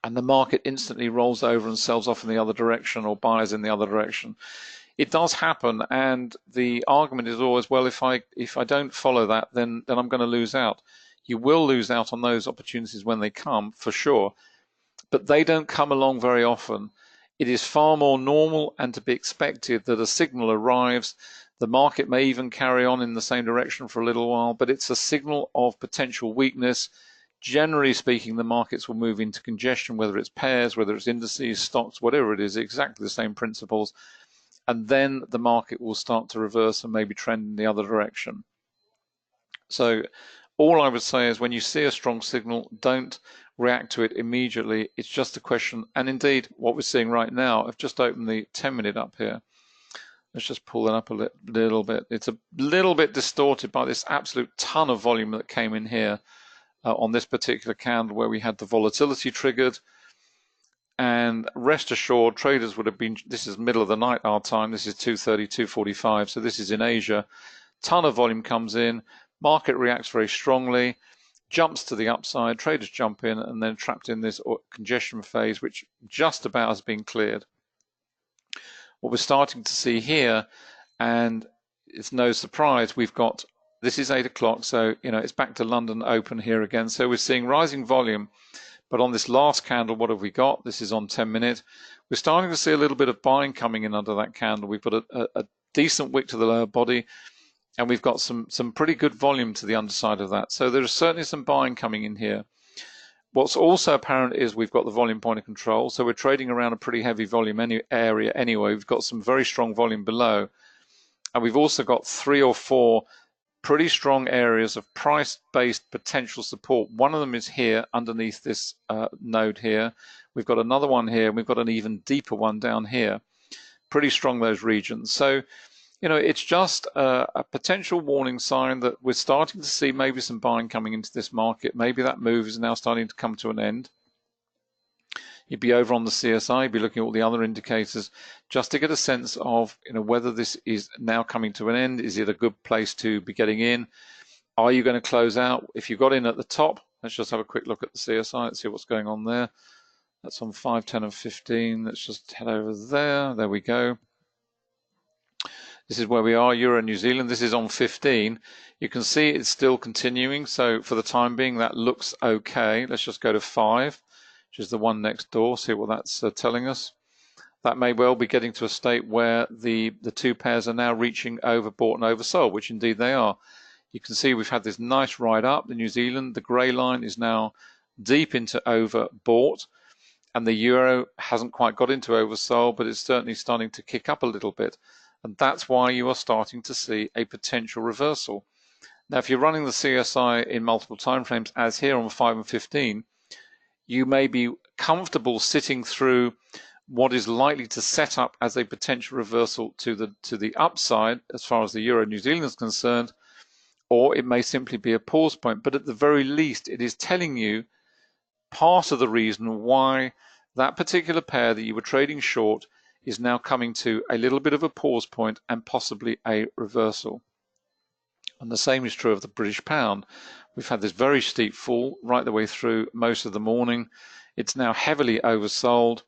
and the market instantly rolls over and sells off in the other direction or buys in the other direction. It does happen, and the argument is always, well, if I don't follow that, then I'm going to lose out. You will lose out on those opportunities when they come, for sure, but they don't come along very often. It is far more normal and to be expected that a signal arrives. The market may even carry on in the same direction for a little while, but it's a signal of potential weakness. Generally speaking, the markets will move into congestion, whether it's pairs, whether it's indices, stocks, whatever it is, exactly the same principles. And then the market will start to reverse and maybe trend in the other direction. So all I would say is when you see a strong signal, don't react to it immediately. It's just a question. And indeed, what we're seeing right now, I've just opened the 10-minute up here. Let's just pull that up a little bit. It's a little bit distorted by this absolute ton of volume that came in here on this particular candle where we had the volatility triggered. And rest assured, traders would have been, this is middle of the night our time, this is 2:30, 2:45, so this is in Asia. Ton of volume comes in, market reacts very strongly, jumps to the upside, traders jump in, and then trapped in this congestion phase, which just about has been cleared. What we're starting to see here, and it's no surprise, we've got, this is 8 o'clock, so it's back to London open here again. So we're seeing rising volume. But on this last candle, what have we got? This is on 10-minute. We're starting to see a little bit of buying coming in under that candle. We've got a decent wick to the lower body, and we've got some pretty good volume to the underside of that. So there's certainly some buying coming in here. What's also apparent is we've got the volume point of control. So we're trading around a pretty heavy volume area anyway. We've got some very strong volume below. And we've also got 3 or 4 pretty strong areas of price-based potential support. One of them is here underneath this node here. We've got another one here, and we've got an even deeper one down here. Pretty strong, those regions. So, it's just a potential warning sign that we're starting to see maybe some buying coming into this market. Maybe that move is now starting to come to an end. You'd be over on the CSI, you'd be looking at all the other indicators just to get a sense of whether this is now coming to an end. Is it a good place to be getting in? Are you going to close out? If you got in at the top, let's just have a quick look at the CSI. Let's see what's going on there. That's on 5, 10, and 15. Let's just head over there. There we go. This is where we are, Euro New Zealand. This is on 15. You can see it's still continuing. So for the time being, that looks okay. Let's just go to 5. Which is the one next door, see what that's telling us. That may well be getting to a state where the two pairs are now reaching overbought and oversold, which indeed they are. You can see we've had this nice ride up. The New Zealand, the grey line is now deep into overbought, and the euro hasn't quite got into oversold, but it's certainly starting to kick up a little bit. And that's why you are starting to see a potential reversal. Now, if you're running the CSI in multiple timeframes, as here on 5 and 15, you may be comfortable sitting through what is likely to set up as a potential reversal to the upside as far as the Euro New Zealand is concerned, or it may simply be a pause point. But at the very least, it is telling you part of the reason why that particular pair that you were trading short is now coming to a little bit of a pause point and possibly a reversal. And the same is true of the British pound. We've had this very steep fall right the way through most of the morning. It's now heavily oversold.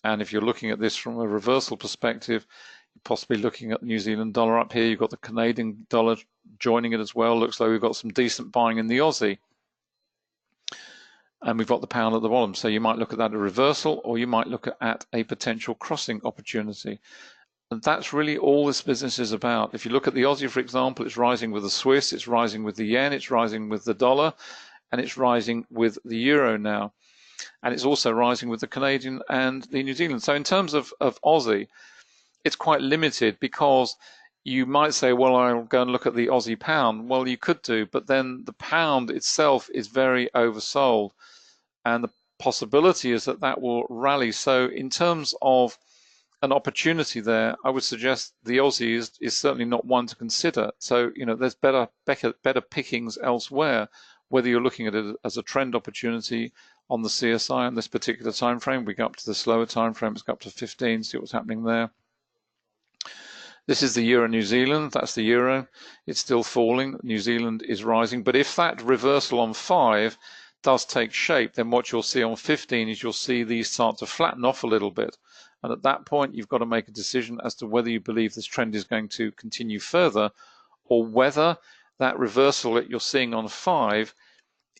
And if you're looking at this from a reversal perspective, you're possibly looking at the New Zealand dollar up here. You've got the Canadian dollar joining it as well. Looks like we've got some decent buying in the Aussie. And we've got the pound at the bottom. So you might look at that as a reversal, or you might look at a potential crossing opportunity. And that's really all this business is about. If you look at the Aussie, for example, it's rising with the Swiss, it's rising with the yen, it's rising with the dollar, and it's rising with the euro now. And it's also rising with the Canadian and the New Zealand. So in terms of Aussie, it's quite limited, because you might say, well, I'll go and look at the Aussie pound. Well, you could do, but then the pound itself is very oversold. And the possibility is that that will rally. So in terms of an opportunity there, I would suggest the Aussie is certainly not one to consider. So, there's better pickings elsewhere, whether you're looking at it as a trend opportunity on the CSI on this particular time frame. We go up to the slower time frame, it's up to 15, see what's happening there. This is the Euro New Zealand, that's the Euro. It's still falling, New Zealand is rising. But if that reversal on 5 does take shape, then what you'll see on 15 is you'll see these start to flatten off a little bit. And at that point, you've got to make a decision as to whether you believe this trend is going to continue further, or whether that reversal that you're seeing on 5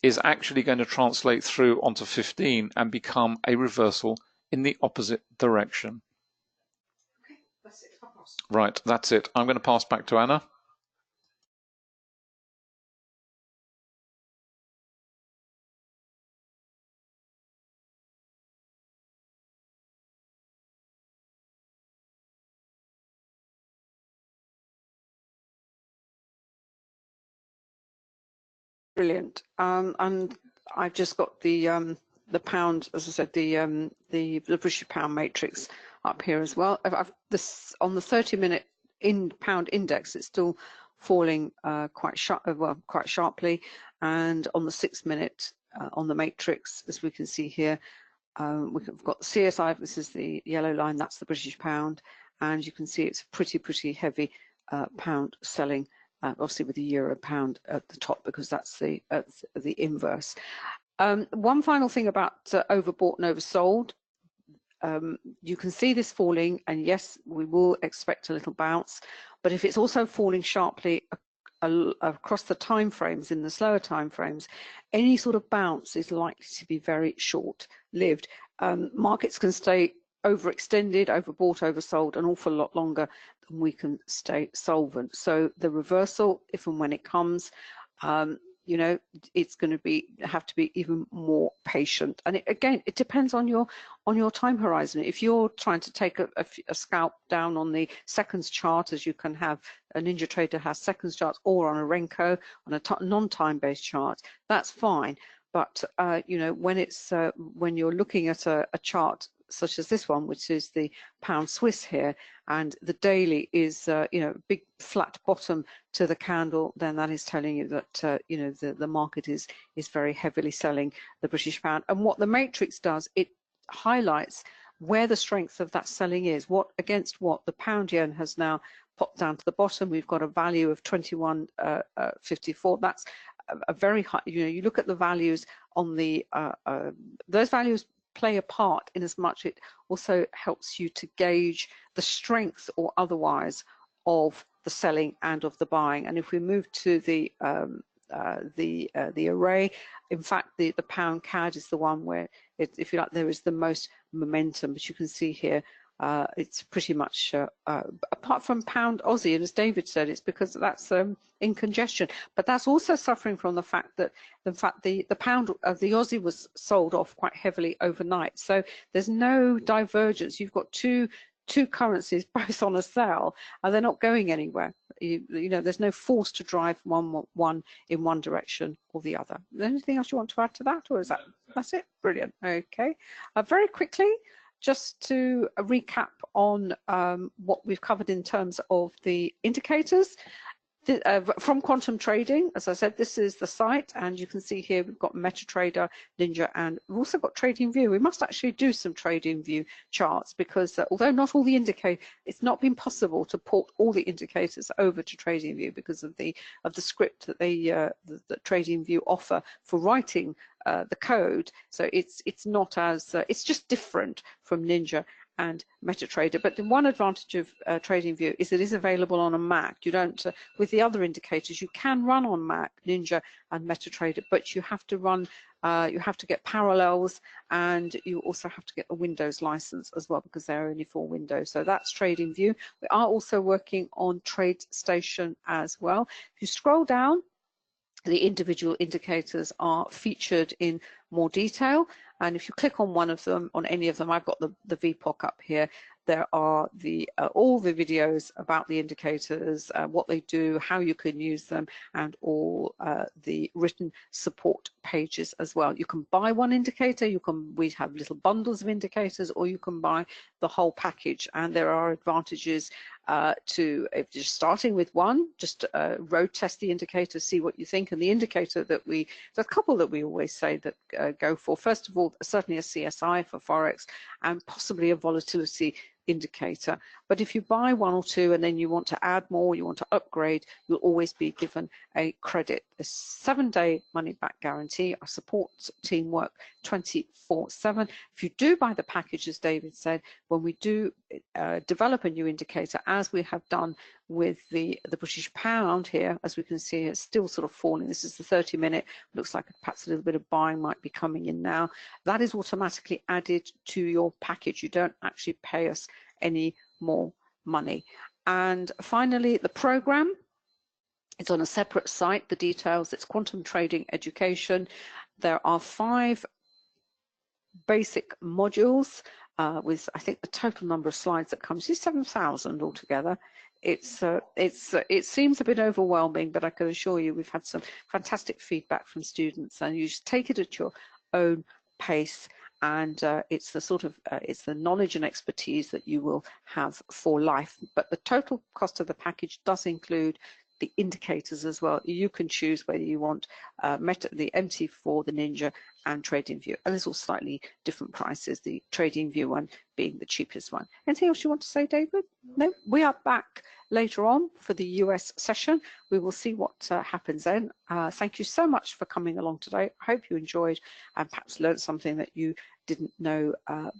is actually going to translate through onto 15 and become a reversal in the opposite direction. Okay, that's it. Right, that's it. I'm going to pass back to Anna. Brilliant. And I've just got the pound, as I said, the British pound matrix up here as well. This on the 30-minute pound index, it's still falling quite sharply, and on the 6-minute on the matrix, as we can see here, we've got the CSI. This is the yellow line. That's the British pound, and you can see it's pretty heavy pound selling. Obviously with the euro pound at the top, because that's the inverse. One final thing about overbought and oversold. You can see this falling, and yes, we will expect a little bounce, but if it's also falling sharply across the time frames, in the slower time frames, any sort of bounce is likely to be very short-lived. Markets can stay overextended, overbought, oversold an awful lot longer than we can stay solvent. So the reversal, if and when it comes, it's going to have to be even more patient. And again, it depends on your time horizon. If you're trying to take a scalp down on the seconds chart, as you can have, a Ninja Trader has seconds charts, or on a Renko on a non-time based chart, that's fine. But when you're looking at a chart such as this one, which is the pound Swiss here, and the daily is big flat bottom to the candle, then that is telling you that the market is very heavily selling the British pound. And what the matrix does, it highlights where the strength of that selling is, what against what. The pound yen has now popped down to the bottom. We've got a value of 21.54. That's a very high. You look at the values on the those values play a part in as much it also helps you to gauge the strength or otherwise of the selling and of the buying. And if we move to the array, in fact the pound CAD is the one where if you like, there is the most momentum. But you can see here it's pretty much apart from pound Aussie, and as David said, it's because that's in congestion, but that's also suffering from the fact that the pound of the Aussie was sold off quite heavily overnight. So there's no divergence. You've got two two currencies both on a sell, and they're not going anywhere. You know, there's no force to drive one in one direction or the other. Anything else you want to add to that, or is that's it? Brilliant. Okay. Very quickly, just to recap on what we've covered in terms of the indicators. From Quantum Trading, as I said, this is the site, and you can see here we've got MetaTrader, Ninja, and we've also got TradingView. We must actually do some TradingView charts, because although not all the indicators, it's not been possible to port all the indicators over to TradingView because of the script that that TradingView offer for writing the code. So it's not as it's just different from Ninja and MetaTrader. But the one advantage of TradingView is it is available on a Mac. You don't, with the other indicators, you can run on Mac, Ninja and MetaTrader, but you have to run, you have to get parallels, and you also have to get a Windows license as well, because they're only for Windows. So that's TradingView. We are also working on TradeStation as well. If you scroll down, the individual indicators are featured in more detail, and if you click on one of them, on any of them, I've got the VPOC up here, there are all the videos about the indicators, what they do, how you can use them, and all the written support pages as well. You can buy one indicator, we have little bundles of indicators, or you can buy the whole package, and there are advantages if you're starting with one, just road test the indicator, see what you think. And the indicator that there's a couple that we always say that go for. First of all, certainly a CSI for forex, and possibly a volatility indicator. But if you buy one or two and then you want to add more, you want to upgrade, you'll always be given a credit. A 7-day money back guarantee. Our support team work 24/7. If you do buy the package, as David said, when we do develop a new indicator, as we have done with the British pound here, as we can see, it's still sort of falling. This is the 30-minute. Looks like perhaps a little bit of buying might be coming in now. That is automatically added to your package. You don't actually pay us any more money. And finally, the program. It's on a separate site, the details. It's Quantum Trading Education. There are 5 basic modules with, I think, the total number of slides that comes to 7,000 altogether. It seems a bit overwhelming, but I can assure you we've had some fantastic feedback from students, and you just take it at your own pace. And it's the sort of it's the knowledge and expertise that you will have for life. But the total cost of the package does include the indicators as well. You can choose whether you want the MT4, the Ninja, and TradingView. And there's all slightly different prices, the TradingView one being the cheapest one. Anything else you want to say, David? No? We are back later on for the US session. We will see what happens then. Thank you so much for coming along today. I hope you enjoyed and perhaps learned something that you didn't know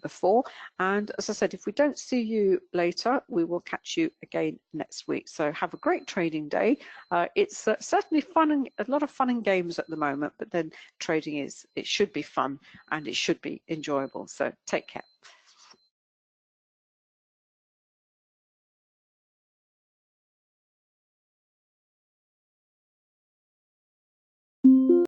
before. And as I said, if we don't see you later, we will catch you again next week. So have a great trading day. It's certainly fun, and a lot of fun and games at the moment, but then trading it should be fun and it should be enjoyable. So take care.